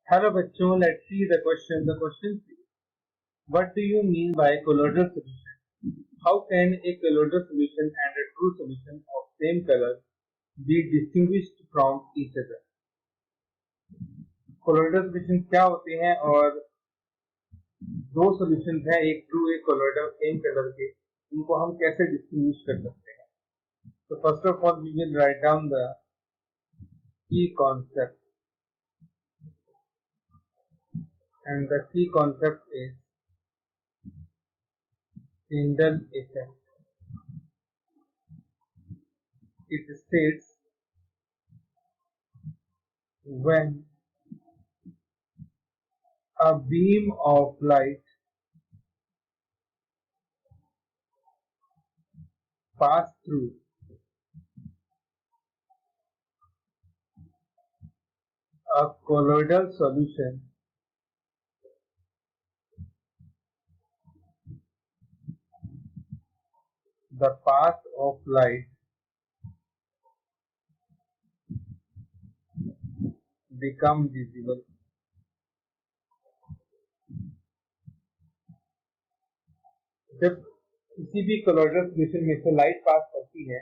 Hello बच्चों, let's see the question. The question is, what do you mean by colloidal solution? How can a colloidal solution and a true solution of same color be distinguished from each other? colloidal solution क्या होते हैं और दो solution हैं, एक true एक colloidal same colour के, उनको हम कैसे डिस्टिंग्विश कर सकते हैं? तो first of all we will write down the key concept, and the key concept is Tyndall effect. It states when a beam of light pass through a colloidal solution, the path of light become visible. जब किसी भी colloidal solution में से light pass करती है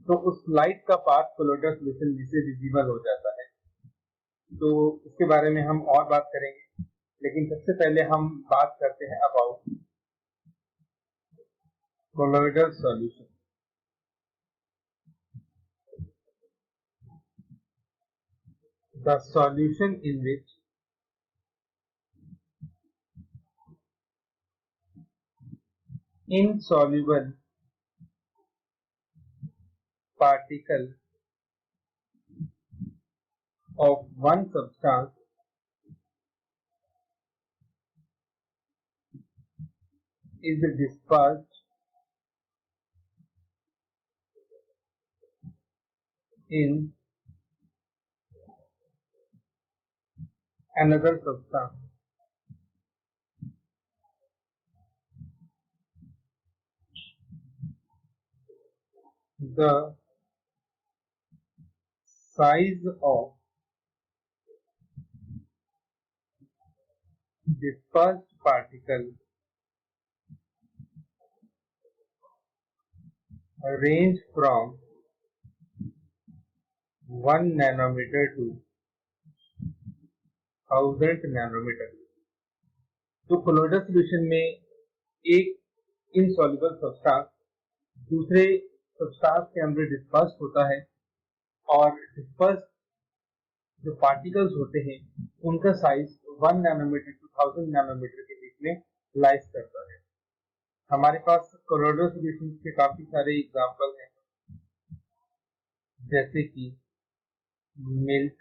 तो उस light का पाथ colloidal solution में से विजिबल हो जाता है। तो इसके बारे में हम और बात करेंगे, लेकिन सबसे पहले हम बात करते हैं about colloidal solution. The solution in which insoluble particle of one substance is dispersed in another substance. The size of dispersed particle range from 1 nanometer to 1000 nanometer. तो colloidal solution में एक insoluble substance दूसरे substance के अंदर dispersed होता है और dispersed जो पार्टिकल्स होते हैं उनका साइज 1 नैनोमीटर टू 1000 नैनोमीटर के बीच में लाइज करता है। हमारे पास colloidal solutions के काफी सारे एग्जांपल हैं, जैसे कि milk,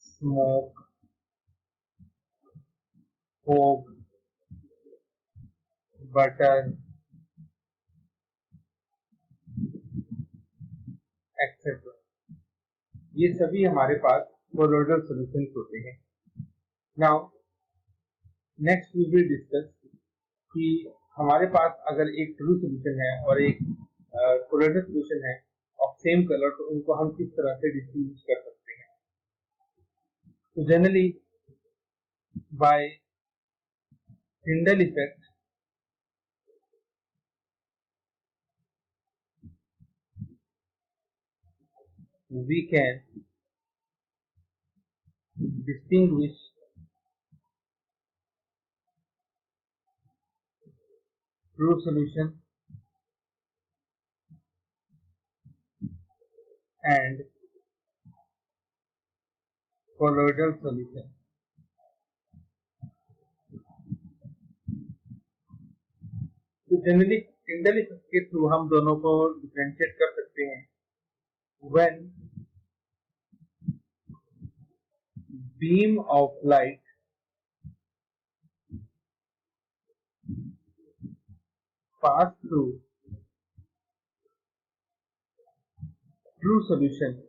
smoke, coke, butter etcetera. ये सभी हमारे पास colloidal solutions होते हैं। Now next we will discuss कि हमारे पास अगर एक ट्रू सोल्यूशन है और एक colloidal solution है ऑफ सेम कलर, तो उनको हम किस तरह से डिस्टिंग्विश कर सकते हैं? तो generally by Tyndall effect, we can distinguish true solution and colloidal solution. तो जनरली Tyndall effect के थ्रू हम दोनों को डिफरेंशिएट कर सकते हैं। when beam of light pass through true solution,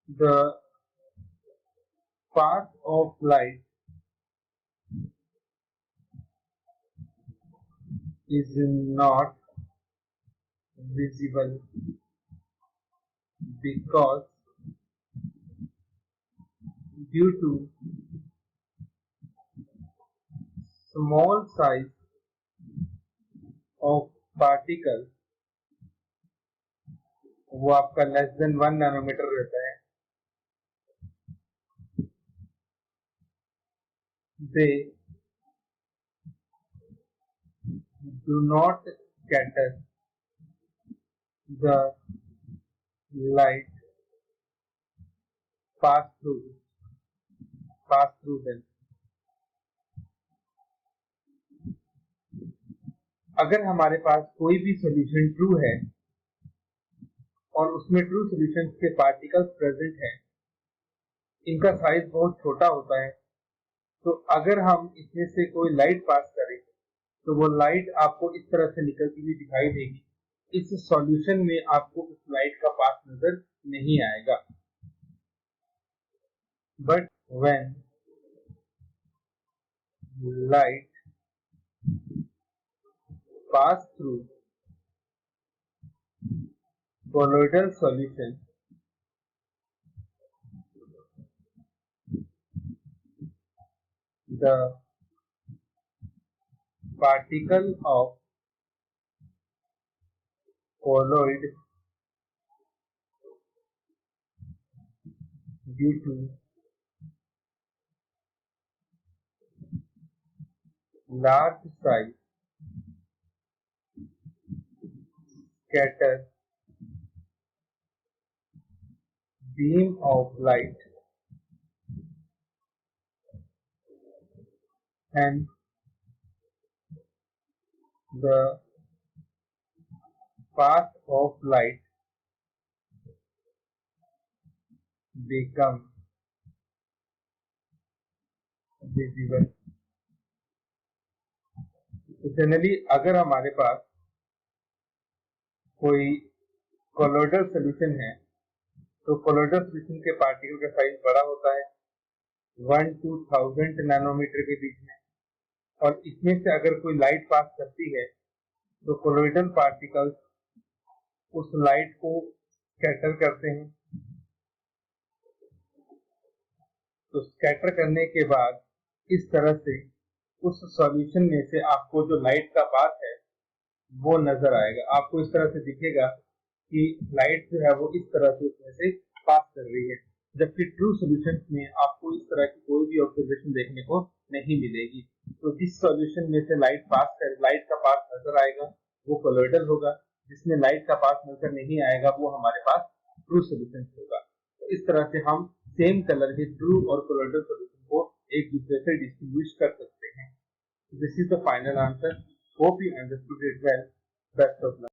the path of light is not visible because due to small size of particles, वो आपका लेस देन 1 नैनोमीटर रहता है, they do not scatter the light pass through them. अगर हमारे पास कोई भी solution true है और उसमें ट्रू सॉल्यूशन के पार्टिकल्स प्रेजेंट हैं, इनका साइज बहुत छोटा होता है, तो अगर हम इसमें से कोई लाइट पास करें तो वो लाइट आपको इस तरह से निकलती हुई दिखाई देगी। इस सॉल्यूशन में आपको उस लाइट का पास नजर नहीं आएगा। But when light pass through colloidal solution, the particle of colloid due to large size scatter beam of light and the path of light become visible. तो जनरली अगर हमारे पास कोई कोलोइडल सॉल्यूशन है तो कोलोइडल सॉल्यूशन के particle का size बड़ा होता है 1 to 1000 नैनोमीटर के बीच में, और इसमें से अगर कोई लाइट पास करती है तो कोलोइडल पार्टिकल्स उस लाइट को स्कैटर करते हैं। तो स्कैटर करने के बाद इस तरह से उस सॉल्यूशन में से आपको जो लाइट का पाथ है वो नजर आएगा। आपको इस तरह से दिखेगा कि लाइट जो है वो इस तरह से उसमें से पास कर रही है, जबकि ट्रू सॉल्यूशन में आपको इस तरह की कोई भी ऑब्जर्वेशन देखने को नहीं मिलेगी। तो जिस सॉल्यूशन में से लाइट का पास नजर आएगा वो कोलोइडल होगा, जिसमें लाइट का पास नजर नहीं आएगा वो हमारे पास ट्रू सॉल्यूशन होगा। तो इस तरह से हम सेम कलर के ट्रू और कोलोइडल सॉल्यूशन को एक दूसरे से डिस्टिंग्विश कर सकते हैं। This is the final answer. Hope you understood it well. Best of luck.